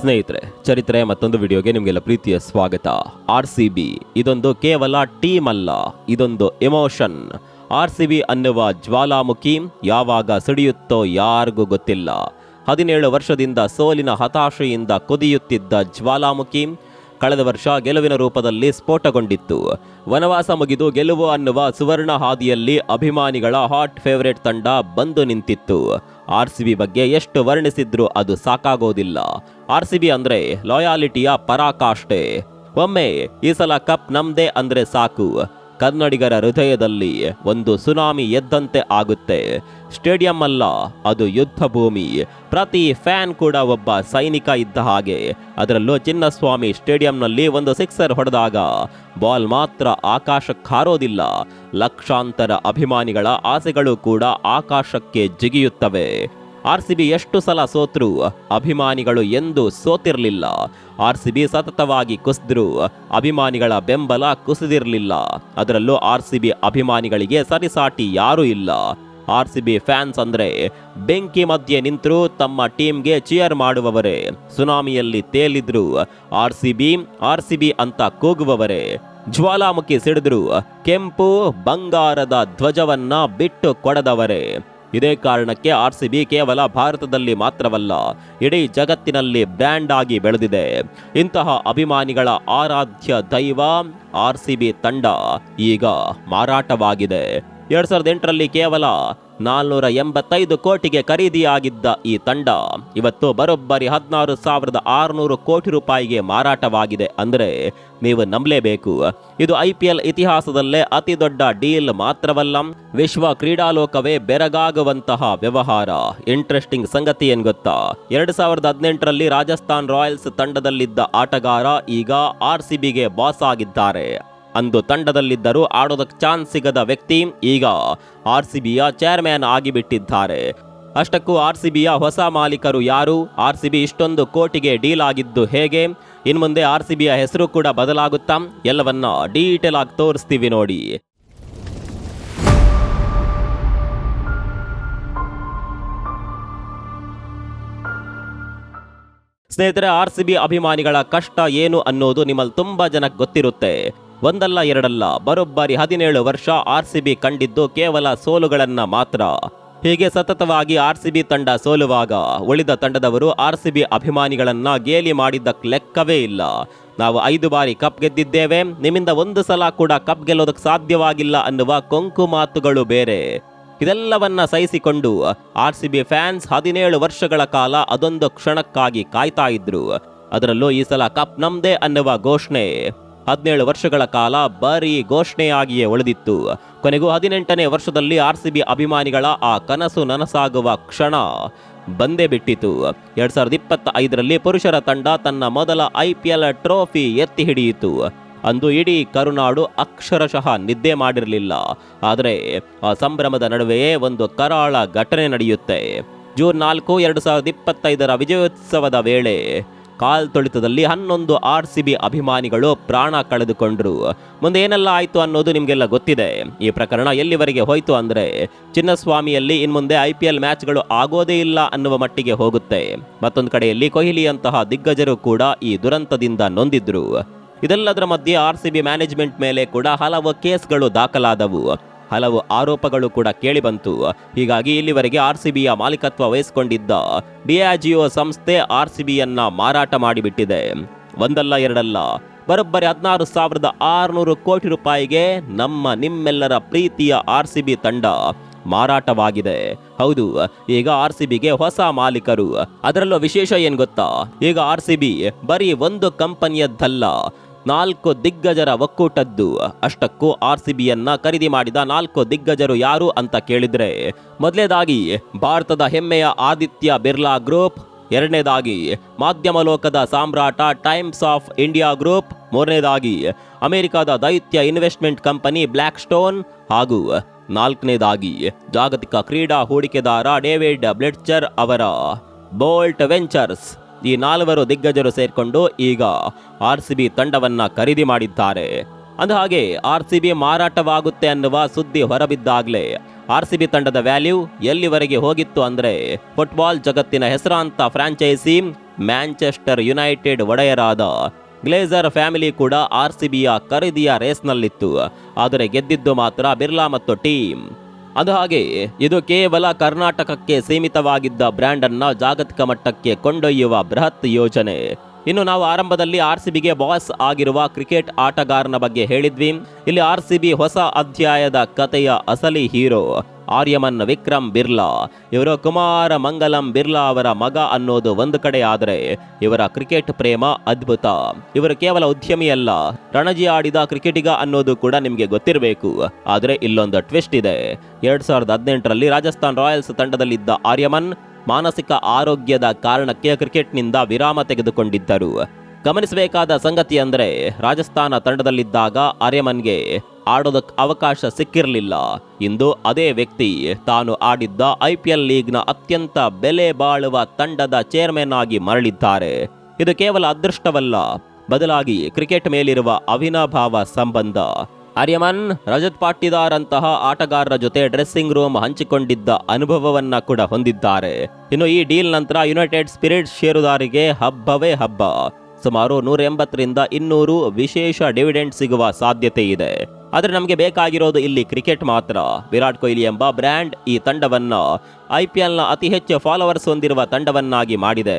ಸ್ನೇಹಿತರೆ, ಚರಿತ್ರೆ ಮತ್ತೊಂದು ವಿಡಿಯೋಗೆ ನಿಮಗೆಲ್ಲ ಪ್ರೀತಿಯ ಸ್ವಾಗತ. RCB ಇದೊಂದು ಕೇವಲ ಟೀಮ್ ಅಲ್ಲ, ಇದೊಂದು ಎಮೋಷನ್. RCB ಅನ್ನುವ ಜ್ವಾಲಾಮುಖಿ ಯಾವಾಗ ಸಿಡಿಯುತ್ತೋ ಯಾರಿಗೂ ಗೊತ್ತಿಲ್ಲ. 17 ವರ್ಷದಿಂದ ಸೋಲಿನ ಹತಾಶೆಯಿಂದ ಕುದಿಯುತ್ತಿದ್ದ ಜ್ವಾಲಾಮುಖಿ ಕಳೆದ ವರ್ಷ ಗೆಲುವಿನ ರೂಪದಲ್ಲಿ ಸ್ಫೋಟಗೊಂಡಿತ್ತು. ವನವಾಸ ಮುಗಿದು ಗೆಲುವು ಅನ್ನುವ ಸುವರ್ಣ ಹಾದಿಯಲ್ಲಿ ಅಭಿಮಾನಿಗಳ ಹಾಟ್ ಫೇವರೇಟ್ ತಂಡ ಬಂದು ನಿಂತಿತ್ತು. RCB ಬಗ್ಗೆ ಎಷ್ಟು ವರ್ಣಿಸಿದ್ರೂ ಅದು ಸಾಕಾಗೋದಿಲ್ಲ. RCB ಅಂದ್ರೆ ಲಾಯಾಲಿಟಿಯ ಪರಾಕಾಷ್ಠೆ. ಒಮ್ಮೆ ಈ ಸಲ ಕಪ್ ನಮ್ದೇ ಅಂದ್ರೆ ಸಾಕು, ಕನ್ನಡಿಗರ ಹೃದಯದಲ್ಲಿ ಒಂದು ಸುನಾಮಿ ಎದ್ದಂತೆ ಆಗುತ್ತೆ. ಸ್ಟೇಡಿಯಂ ಅಲ್ಲ, ಅದು ಯುದ್ಧ ಭೂಮಿ. ಪ್ರತಿ ಫ್ಯಾನ್ ಕೂಡ ಒಬ್ಬ ಸೈನಿಕ ಇದ್ದ ಹಾಗೆ. ಅದರಲ್ಲೂ ಚಿನ್ನಸ್ವಾಮಿ ಸ್ಟೇಡಿಯಂನಲ್ಲಿ ಒಂದು ಸಿಕ್ಸರ್ ಹೊಡೆದಾಗ ಬಾಲ್ ಮಾತ್ರ ಆಕಾಶಕ್ಕೆ ಹಾರೋದಿಲ್ಲ, ಲಕ್ಷಾಂತರ ಅಭಿಮಾನಿಗಳ ಆಸೆಗಳು ಕೂಡ ಆಕಾಶಕ್ಕೆ ಜಿಗಿಯುತ್ತವೆ. RCB ಎಷ್ಟು ಸಲ ಸೋತ್ರು, ಅಭಿಮಾನಿಗಳು ಎಂದೂ ಸೋತಿರಲಿಲ್ಲ. RCB ಸತತವಾಗಿ ಕುಸಿದ್ರು, ಅಭಿಮಾನಿಗಳ ಬೆಂಬಲ ಕುಸಿದಿರಲಿಲ್ಲ. ಅದರಲ್ಲೂ RCB ಅಭಿಮಾನಿಗಳಿಗೆ ಸರಿಸಾಟಿ ಯಾರೂ ಇಲ್ಲ. RCB ಫ್ಯಾನ್ಸ್ ಅಂದ್ರೆ ಬೆಂಕಿ ಮಧ್ಯೆ ನಿಂತರೂ ತಮ್ಮ ಟೀಮ್ಗೆ ಚಿಯರ್ ಮಾಡುವವರೇ, ಸುನಾಮಿಯಲ್ಲಿ ತೇಲಿದ್ರು RCB ಅಂತ ಕೂಗುವವರೇ, ಜ್ವಾಲಾಮುಖಿ ಸಿಡಿದ್ರು ಕೆಂಪು ಬಂಗಾರದ ಧ್ವಜವನ್ನ ಬಿಟ್ಟು ಕೊಡದವರೇ. ಇದೇ ಕಾರಣಕ್ಕೆ RCB ಕೇವಲ ಭಾರತದಲ್ಲಿ ಮಾತ್ರವಲ್ಲ, ಇಡೀ ಜಗತ್ತಿನಲ್ಲಿ ಬ್ರ್ಯಾಂಡ್ ಆಗಿ ಬೆಳೆದಿದೆ. ಇಂತಹ ಅಭಿಮಾನಿಗಳ ಆರಾಧ್ಯ ದೈವ RCB ತಂಡ ಈಗ ಮಾರಾಟವಾಗಿದೆ. 2008ರಲ್ಲಿ ಕೇವಲ 485 ಕೋಟಿಗೆ ಖರೀದಿಯಾಗಿದ್ದ ಈ ತಂಡ ಇವತ್ತು ಬರೋಬ್ಬರಿ 16,600 ಕೋಟಿ ರೂಪಾಯಿಗೆ ಮಾರಾಟವಾಗಿದೆ ಅಂದ್ರೆ ನೀವು ನಂಬಲೇಬೇಕು. ಇದು IPL ಇತಿಹಾಸದಲ್ಲೇ ಅತಿ ದೊಡ್ಡ ಡೀಲ್ ಮಾತ್ರವಲ್ಲ, ವಿಶ್ವ ಕ್ರೀಡಾಲೋಕವೇ ಬೆರಗಾಗುವಂತಹ ವ್ಯವಹಾರ. ಇಂಟ್ರೆಸ್ಟಿಂಗ್ ಸಂಗತಿ ಏನ್ ಗೊತ್ತಾ, 2018ರಲ್ಲಿ ರಾಜಸ್ಥಾನ್ ರಾಯಲ್ಸ್ ತಂಡದಲ್ಲಿದ್ದ ಆಟಗಾರ ಈಗ RCBಗೆ ಬಾಸ್ ಆಗಿದ್ದಾರೆ. ಅಂದು ತಂಡದಲ್ಲಿದ್ದರೂ ಆಡೋದಕ್ಕೆ ಚಾನ್ಸ್ ಸಿಗದ ವ್ಯಕ್ತಿ ಈಗ RCBಯ ಚೇರ್ಮನ್ ಆಗಿಬಿಟ್ಟಿದ್ದಾರೆ. ಅಷ್ಟಕ್ಕೂ RCBಯ ಹೊಸ ಮಾಲೀಕರು ಯಾರು, RCB ಇಷ್ಟೊಂದು ಕೋಟಿಗೆ ಡೀಲ್ ಆಗಿದ್ದು ಹೇಗೆ, ಇನ್ಮುಂದೆ RCBಯ ಹೆಸರು ಕೂಡ ಬದಲಾಗುತ್ತಾ, ಎಲ್ಲವನ್ನ ಡೀಟೇಲ್ ಆಗಿ ತೋರಿಸ್ತೀವಿ ನೋಡಿ. ಸ್ನೇಹಿತರೆ, RCB ಅಭಿಮಾನಿಗಳ ಕಷ್ಟ ಏನು ಅನ್ನೋದು ನಿಮ್ಮಲ್ಲಿ ತುಂಬಾ ಜನಕ್ಕೆ ಗೊತ್ತಿರುತ್ತೆ. ಒಂದಲ್ಲ ಎರಡಲ್ಲ, ಬರೋಬ್ಬರಿ 17 ವರ್ಷ RCB ಕಂಡಿದ್ದು ಕೇವಲ ಸೋಲುಗಳನ್ನ ಮಾತ್ರ. ಹೀಗೆ ಸತತವಾಗಿ RCB ತಂಡ ಸೋಲುವಾಗ ಉಳಿದ ತಂಡದವರು RCB ಅಭಿಮಾನಿಗಳನ್ನ ಗೇಲಿ ಮಾಡಿದ್ದಕ್ಕೆ ಲೆಕ್ಕವೇ ಇಲ್ಲ. ನಾವು 5 ಬಾರಿ ಕಪ್ ಗೆದ್ದಿದ್ದೇವೆ, ನಿಮ್ಮಿಂದ ಒಂದು ಸಲ ಕೂಡ ಕಪ್ ಗೆಲ್ಲೋದಕ್ಕೆ ಸಾಧ್ಯವಾಗಿಲ್ಲ ಅನ್ನುವ ಕೊಂಕು ಮಾತುಗಳು ಬೇರೆ. ಇದೆಲ್ಲವನ್ನ ಸಹಿಸಿಕೊಂಡು RCB ಫ್ಯಾನ್ಸ್ 17 ವರ್ಷಗಳ ಕಾಲ ಅದೊಂದು ಕ್ಷಣಕ್ಕಾಗಿ ಕಾಯ್ತಾ ಇದ್ರು. ಅದರಲ್ಲೂ ಈ ಸಲ ಕಪ್ ನಮ್ದೇ ಅನ್ನುವ ಘೋಷಣೆ 17 ವರ್ಷಗಳ ಕಾಲ ಬರೀ ಘೋಷಣೆಯಾಗಿಯೇ ಉಳಿದಿತ್ತು. ಕೊನೆಗೂ 18ನೇ ವರ್ಷದಲ್ಲಿ RCB ಅಭಿಮಾನಿಗಳ ಆ ಕನಸು ನನಸಾಗುವ ಕ್ಷಣ ಬಂದೇ ಬಿಟ್ಟಿತು. 2025ರಲ್ಲಿ ಪುರುಷರ ತಂಡ ತನ್ನ ಮೊದಲ IPL ಟ್ರೋಫಿ ಎತ್ತಿ ಹಿಡಿಯಿತು. ಅಂದು ಇಡೀ ಕರುನಾಡು ಅಕ್ಷರಶಃ ನಿದ್ದೆ ಮಾಡಿರಲಿಲ್ಲ. ಆದರೆ ಆ ಸಂಭ್ರಮದ ನಡುವೆಯೇ ಒಂದು ಕರಾಳ ಘಟನೆ ನಡೆಯುತ್ತೆ. ಜೂನ್ 4, 2025ರ ವಿಜಯೋತ್ಸವದ ವೇಳೆ ಕಾಲ್ತೊಳಿತದಲ್ಲಿ 11 RCB ಅಭಿಮಾನಿಗಳು ಪ್ರಾಣ ಕಳೆದುಕೊಂಡ್ರು. ಮುಂದೆ ಏನೆಲ್ಲ ಆಯ್ತು ಅನ್ನೋದು ನಿಮಗೆಲ್ಲ ಗೊತ್ತಿದೆ. ಈ ಪ್ರಕರಣ ಎಲ್ಲಿವರೆಗೆ ಹೋಯ್ತು ಅಂದ್ರೆ ಚಿನ್ನಸ್ವಾಮಿಯಲ್ಲಿ ಇನ್ಮುಂದೆ IPL ಮ್ಯಾಚ್ಗಳು ಆಗೋದೇ ಇಲ್ಲ ಅನ್ನುವ ಮಟ್ಟಿಗೆ ಹೋಗುತ್ತೆ. ಮತ್ತೊಂದು ಕಡೆಯಲ್ಲಿ ಕೊಹ್ಲಿಯಂತಹ ದಿಗ್ಗಜರು ಕೂಡ ಈ ದುರಂತದಿಂದ ನೊಂದಿದ್ರು. ಇದೆಲ್ಲದರ ಮಧ್ಯೆ RCB ಮ್ಯಾನೇಜ್ಮೆಂಟ್ ಮೇಲೆ ಕೂಡ ಹಲವು ಕೇಸ್ಗಳು ದಾಖಲಾದವು, ಹಲವು ಆರೋಪಗಳು ಕೂಡ ಕೇಳಿಬಂತು. ಹೀಗಾಗಿ ಇಲ್ಲಿವರೆಗೆ RCBಯ ಮಾಲೀಕತ್ವ ವಹಿಸಿಕೊಂಡಿದ್ದ Diageo ಸಂಸ್ಥೆ RCBಯನ್ನ ಮಾರಾಟ ಮಾಡಿಬಿಟ್ಟಿದೆ. ಒಂದಲ್ಲ ಎರಡಲ್ಲ, ಬರೋಬ್ಬರಿ 16,600 ಕೋಟಿ ರೂಪಾಯಿಗೆ ನಿಮ್ಮೆಲ್ಲರ ಪ್ರೀತಿಯ RCB ತಂಡ ಮಾರಾಟವಾಗಿದೆ. ಹೌದು, ಈಗ RCBಗೆ ಹೊಸ ಮಾಲೀಕರು. ಅದರಲ್ಲೂ ವಿಶೇಷ ಏನ್ ಗೊತ್ತಾ, ಈಗ RCB ಬರೀ ಒಂದು ಕಂಪನಿಯದ್ದಲ್ಲ, 4 ದಿಗ್ಗಜರ ಒಕ್ಕೂಟದ್ದು. ಅಷ್ಟಕ್ಕೂ RCBಯನ್ನ ಖರೀದಿ ಮಾಡಿದ 4 ದಿಗ್ಗಜರು ಯಾರು ಅಂತ ಕೇಳಿದ್ರೆ, ಮೊದಲನೇದಾಗಿ ಭಾರತದ ಹೆಮ್ಮೆಯ ಆದಿತ್ಯ ಬಿರ್ಲಾ ಗ್ರೂಪ್, ಎರಡನೇದಾಗಿ ಮಾಧ್ಯಮ ಲೋಕದ ಸಾಮ್ರಾಟ ಟೈಮ್ಸ್ ಆಫ್ ಇಂಡಿಯಾ ಗ್ರೂಪ್, ಮೂರನೇದಾಗಿ ಅಮೆರಿಕದ ದೈತ್ಯ ಇನ್ವೆಸ್ಟ್ಮೆಂಟ್ ಕಂಪನಿ ಬ್ಲ್ಯಾಕ್ ಸ್ಟೋನ್, ಹಾಗೂ 4ನೇದಾಗಿ ಜಾಗತಿಕ ಕ್ರೀಡಾ ಹೂಡಿಕೆದಾರ ಡೇವಿಡ್ ಬ್ಲೆಟ್ಚರ್ ಅವರ ಬೋಲ್ಟ್ ವೆಂಚರ್ಸ್. ಈ 4 ದಿಗ್ಗಜರು ಸೇರ್ಕೊಂಡು ಈಗ RCB ತಂಡವನ್ನ ಖರೀದಿ ಮಾಡಿದ್ದಾರೆ. ಅಂದಹಾಗೆ RCB ಮಾರಾಟವಾಗುತ್ತೆ ಅನ್ನುವ ಸುದ್ದಿ ಹೊರಬಿದ್ದಾಗಲೇ RCB ತಂಡದ ವ್ಯಾಲ್ಯೂ ಎಲ್ಲಿವರೆಗೆ ಹೋಗಿತ್ತು ಅಂದ್ರೆ, ಫುಟ್ಬಾಲ್ ಜಗತ್ತಿನ ಹೆಸರಾಂತ ಫ್ರಾಂಚೈಸಿ ಮ್ಯಾಂಚೆಸ್ಟರ್ ಯುನೈಟೆಡ್ ಒಡೆಯರಾದ ಗ್ಲೇಸರ್ ಫ್ಯಾಮಿಲಿ ಕೂಡ RCBಯ ಖರೀದಿಯ ರೇಸ್ನಲ್ಲಿತ್ತು. ಆದರೆ ಗೆದ್ದಿದ್ದು ಮಾತ್ರ ಬಿರ್ಲಾ ಮತ್ತು ಟೀಮ್. ಅದು ಹಾಗೆ ಇದು ಕೇವಲ ಕರ್ನಾಟಕಕ್ಕೆ ಸೀಮಿತವಾಗಿದ್ದ ಬ್ರ್ಯಾಂಡ್ ಅನ್ನ ಜಾಗತಿಕ ಮಟ್ಟಕ್ಕೆ ಕೊಂಡೊಯ್ಯುವ ಬೃಹತ್ ಯೋಜನೆ. ಇನ್ನು ನಾವು ಆರಂಭದಲ್ಲಿ RCBಗೆ ಬಾಸ್ ಆಗಿರುವ ಕ್ರಿಕೆಟ್ ಆಟಗಾರನ ಬಗ್ಗೆ ಹೇಳಿದ್ವಿ. ಇಲ್ಲಿ RCB ಹೊಸ ಅಧ್ಯಾಯದ ಕಥೆಯ ಅಸಲಿ ಹೀರೋ ಆರ್ಯಮನ್ ವಿಕ್ರಮ್ ಬಿರ್ಲಾ. ಇವರು ಕುಮಾರ ಮಂಗಲಂ ಬಿರ್ಲಾ ಅವರ ಮಗ ಅನ್ನೋದು ಒಂದು ಕಡೆ ಆದರೆ ಇವರ ಕ್ರಿಕೆಟ್ ಪ್ರೇಮ ಅದ್ಭುತ. ಇವರು ಕೇವಲ ಉದ್ಯಮಿಯಲ್ಲ, ರಣಜಿ ಆಡಿದ ಕ್ರಿಕೆಟಿಗ ಅನ್ನೋದು ಕೂಡ ನಿಮಗೆ ಗೊತ್ತಿರಬೇಕು. ಆದರೆ ಇಲ್ಲೊಂದು ಟ್ವಿಸ್ಟ್ ಇದೆ. 2018ರಲ್ಲಿ ರಾಜಸ್ಥಾನ್ ರಾಯಲ್ಸ್ ತಂಡದಲ್ಲಿದ್ದ ಆರ್ಯಮನ್ ಮಾನಸಿಕ ಆರೋಗ್ಯದ ಕಾರಣಕ್ಕೆ ಕ್ರಿಕೆಟ್ನಿಂದ ವಿರಾಮ ತೆಗೆದುಕೊಂಡಿದ್ದರು. ಗಮನಿಸಬೇಕಾದ ಸಂಗತಿ ಅಂದರೆ ರಾಜಸ್ಥಾನ ತಂಡದಲ್ಲಿದ್ದಾಗ ಆರ್ಯಮನ್ಗೆ ಆಡೋದಕ್ಕೆ ಅವಕಾಶ ಸಿಕ್ಕಿರಲಿಲ್ಲ. ಇಂದು ಅದೇ ವ್ಯಕ್ತಿ ತಾನು ಆಡಿದ್ದ IPL ಲೀಗ್ನ ಅತ್ಯಂತ ಬೆಲೆ ಬಾಳುವ ತಂಡದ ಚೇರ್ಮನ್ ಆಗಿ ಮರಳಿದ್ದಾರೆ. ಇದು ಕೇವಲ ಅದೃಷ್ಟವಲ್ಲ, ಬದಲಾಗಿ ಕ್ರಿಕೆಟ್ ಮೇಲಿರುವ ಅವಿನಾಭಾವ ಸಂಬಂಧ. ಆರ್ಯಮನ್ ರಜತ್ ಪಾಟಿದಾರ್ ಅಂತಹ ಆಟಗಾರರ ಜೊತೆ ಡ್ರೆಸ್ಸಿಂಗ್ ರೂಮ್ ಹಂಚಿಕೊಂಡಿದ್ದ ಅನುಭವವನ್ನ ಕೂಡ ಹೊಂದಿದ್ದಾರೆ. ಇನ್ನು ಈ ಡೀಲ್ ನಂತರ ಯುನೈಟೆಡ್ ಸ್ಪಿರಿಟ್ಸ್ ಷೇರುದಾರಿಗೆ ಹಬ್ಬವೇ ಹಬ್ಬ. ಸುಮಾರು 180ರಿಂದ 200 ವಿಶೇಷ ಡಿವಿಡೆಂಡ್ ಸಿಗುವ ಸಾಧ್ಯತೆ ಇದೆ. ಆದರೆ ನಮಗೆ ಬೇಕಾಗಿರೋದು ಇಲ್ಲಿ ಕ್ರಿಕೆಟ್ ಮಾತ್ರ. ವಿರಾಟ್ ಕೊಹ್ಲಿ ಎಂಬ ಬ್ರ್ಯಾಂಡ್ ಈ ತಂಡವನ್ನ IPLನ ಅತಿ ಹೆಚ್ಚು ಫಾಲೋವರ್ಸ್ ಹೊಂದಿರುವ ತಂಡವನ್ನಾಗಿ ಮಾಡಿದೆ.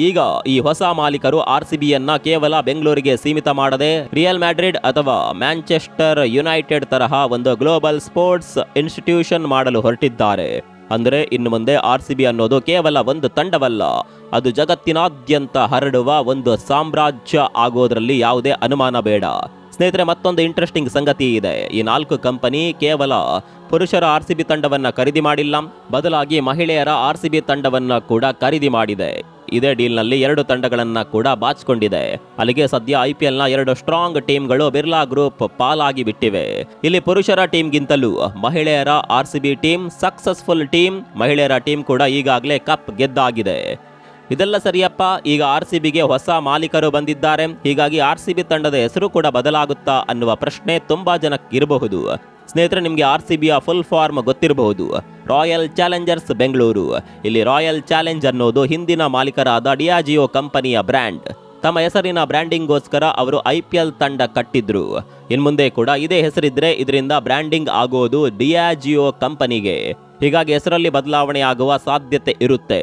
ಈಗ ಈ ಹೊಸ ಮಾಲೀಕರು RCBಯನ್ನ ಕೇವಲ ಬೆಂಗಳೂರಿಗೆ ಸೀಮಿತ ಮಾಡದೆ ರಿಯಲ್ ಮ್ಯಾಡ್ರಿಡ್ ಅಥವಾ ಮ್ಯಾಂಚೆಸ್ಟರ್ ಯುನೈಟೆಡ್ ತರಹ ಒಂದು ಗ್ಲೋಬಲ್ ಸ್ಪೋರ್ಟ್ಸ್ ಇನ್ಸ್ಟಿಟ್ಯೂಷನ್ ಮಾಡಲು ಹೊರಟಿದ್ದಾರೆ. ಅಂದರೆ ಇನ್ನು ಮುಂದೆ RCB ಅನ್ನೋದು ಕೇವಲ ಒಂದು ತಂಡವಲ್ಲ, ಅದು ಜಗತ್ತಿನಾದ್ಯಂತ ಹರಡುವ ಒಂದು ಸಾಮ್ರಾಜ್ಯ ಆಗೋದ್ರಲ್ಲಿ ಯಾವುದೇ ಅನುಮಾನ ಬೇಡ. ಸ್ನೇಹಿತರೆ, ಮತ್ತೊಂದು ಇಂಟ್ರೆಸ್ಟಿಂಗ್ ಸಂಗತಿ ಇದೆ. ಈ 4 ಕಂಪನಿ ಕೇವಲ ಪುರುಷರ RCB ತಂಡವನ್ನ ಖರೀದಿ ಮಾಡಿಲ್ಲ, ಬದಲಾಗಿ ಮಹಿಳೆಯರ RCB ತಂಡವನ್ನ ಕೂಡ ಖರೀದಿ ಮಾಡಿದೆ. ಇದೇ ಡೀಲ್ನಲ್ಲಿ 2 ತಂಡಗಳನ್ನ ಕೂಡ ಬಾಚಿಕೊಂಡಿದೆ. ಅಲ್ಲಿಗೆ ಸದ್ಯ IPLನ 2 ಸ್ಟ್ರಾಂಗ್ ಟೀಮ್ಗಳು ಬಿರ್ಲಾ ಗ್ರೂಪ್ ಪಾಲಾಗಿ ಬಿಟ್ಟಿವೆ. ಇಲ್ಲಿ ಪುರುಷರ ಟೀಮ್ಗಿಂತಲೂ ಮಹಿಳೆಯರ RCB ಟೀಮ್ ಸಕ್ಸಸ್ಫುಲ್ ಟೀಮ್. ಮಹಿಳೆಯರ ಟೀಮ್ ಕೂಡ ಈಗಾಗಲೇ ಕಪ್ ಗೆದ್ದಾಗಿದೆ. ಇದೆಲ್ಲ ಸರಿಯಪ್ಪ. ಈಗ RCBಗೆ ಹೊಸ ಮಾಲೀಕರು ಬಂದಿದ್ದಾರೆ, ಹೀಗಾಗಿ RCB ತಂಡದ ಹೆಸರು ಕೂಡ ಬದಲಾಗುತ್ತಾ ಅನ್ನುವ ಪ್ರಶ್ನೆ ತುಂಬಾ ಜನಕ್ಕೆ ಇರಬಹುದು. ಸ್ನೇಹಿತರೆ, ನಿಮಗೆ RCBಯ ಫುಲ್ ಫಾರ್ಮ್ ಗೊತ್ತಿರಬಹುದು, ರಾಯಲ್ ಚಾಲೆಂಜರ್ಸ್ ಬೆಂಗಳೂರು. ಇಲ್ಲಿ ರಾಯಲ್ ಚಾಲೆಂಜ್ ಅನ್ನೋದು ಹಿಂದಿನ ಮಾಲೀಕರಾದ ಡಿಯಾಜಿಯೋ ಕಂಪನಿಯ ಬ್ರ್ಯಾಂಡ್. ತಮ್ಮ ಹೆಸರಿನ ಬ್ರ್ಯಾಂಡಿಂಗ್ಗೋಸ್ಕರ ಅವರು IPL ತಂಡ ಕಟ್ಟಿದ್ರು. ಇನ್ಮುಂದೆ ಕೂಡ ಇದೇ ಹೆಸರಿದ್ರೆ ಇದರಿಂದ ಬ್ರ್ಯಾಂಡಿಂಗ್ ಆಗೋದು ಡಿಯಾಜಿಯೋ ಕಂಪನಿಗೆ. ಹೀಗಾಗಿ ಹೆಸರಲ್ಲಿ ಬದಲಾವಣೆ ಆಗುವ ಸಾಧ್ಯತೆ ಇರುತ್ತೆ.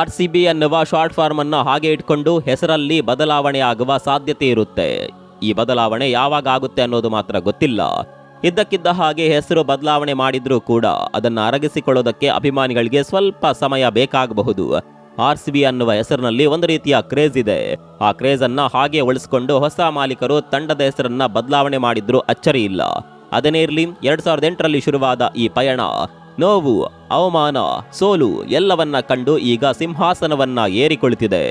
RCB ಅನ್ನುವ ಶಾರ್ಟ್ ಫಾರ್ಮ್ ಅನ್ನು ಹಾಗೆ ಇಟ್ಕೊಂಡು ಹೆಸರಲ್ಲಿ ಬದಲಾವಣೆ ಆಗುವ ಸಾಧ್ಯತೆ ಇರುತ್ತೆ. ಈ ಬದಲಾವಣೆ ಯಾವಾಗ ಆಗುತ್ತೆ ಅನ್ನೋದು ಮಾತ್ರ ಗೊತ್ತಿಲ್ಲ. ಇದ್ದಕ್ಕಿದ್ದ ಹಾಗೆ ಹೆಸರು ಬದಲಾವಣೆ ಮಾಡಿದ್ರೂ ಕೂಡ ಅದನ್ನು ಅರಗಿಸಿಕೊಳ್ಳೋದಕ್ಕೆ ಅಭಿಮಾನಿಗಳಿಗೆ ಸ್ವಲ್ಪ ಸಮಯ ಬೇಕಾಗಬಹುದು. RCB ಅನ್ನುವ ಹೆಸರಿನಲ್ಲಿ ಒಂದು ರೀತಿಯ ಕ್ರೇಜ್ ಇದೆ. ಆ ಕ್ರೇಜ್ ಅನ್ನ ಹಾಗೆ ಉಳಿಸಿಕೊಂಡು ಹೊಸ ಮಾಲೀಕರು ತಂಡದ ಹೆಸರನ್ನ ಬದಲಾವಣೆ ಮಾಡಿದ್ರು ಅಚ್ಚರಿ ಇಲ್ಲ. ಅದನ್ನೇ ಇರಲಿ, 2008ರಲ್ಲಿ ಶುರುವಾದ ಈ ಪಯಣ ನೋವು, ಅವಮಾನ, ಸೋಲು ಎಲ್ಲವನ್ನ ಕಂಡು ಈಗ ಸಿಂಹಾಸನವನ್ನ ಏರಿಕೊಳ್ಳುತ್ತಿದೆ.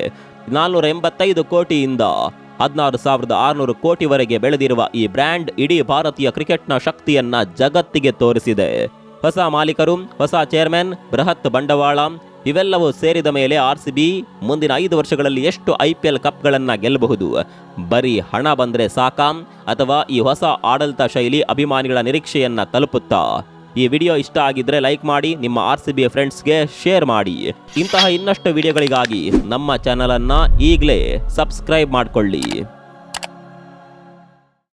485 ಕೋಟಿಯಿಂದ 16,600 ಕೋಟಿವರೆಗೆ ಬೆಳೆದಿರುವ ಈ ಬ್ರ್ಯಾಂಡ್ ಇಡೀ ಭಾರತೀಯ ಕ್ರಿಕೆಟ್ನ ಶಕ್ತಿಯನ್ನ ಜಗತ್ತಿಗೆ ತೋರಿಸಿದೆ. ಹೊಸ ಮಾಲೀಕರು, ಹೊಸ ಚೇರ್ಮನ್, ಬೃಹತ್ ಬಂಡವಾಳ ಇವೆಲ್ಲವೂ ಸೇರಿದ ಮೇಲೆ RCB ಮುಂದಿನ 5 ವರ್ಷಗಳಲ್ಲಿ ಎಷ್ಟು IPL ಕಪ್ಗಳನ್ನ ಗೆಲ್ಲಬಹುದು? ಬರೀ ಹಣ ಬಂದ್ರೆ ಸಾಕಾ, ಅಥವಾ ಈ ಹೊಸ ಆಡಳಿತ ಶೈಲಿ ಅಭಿಮಾನಿಗಳ ನಿರೀಕ್ಷೆಯನ್ನ ತಲುಪುತ್ತಾ? ಈ ವಿಡಿಯೋ ಇಷ್ಟ ಆಗಿದ್ರೆ ಲೈಕ್ ಮಾಡಿ, ನಿಮ್ಮ RCB ಫ್ರೆಂಡ್ಸ್ಗೆ ಶೇರ್ ಮಾಡಿ. ಇಂತಹ ಇನ್ನಷ್ಟು ವಿಡಿಯೋಗಳಿಗಾಗಿ ನಮ್ಮ ಚಾನಲ್ ಅನ್ನ ಈಗಲೇ ಸಬ್ಸ್ಕ್ರೈಬ್ ಮಾಡ್ಕೊಳ್ಳಿ.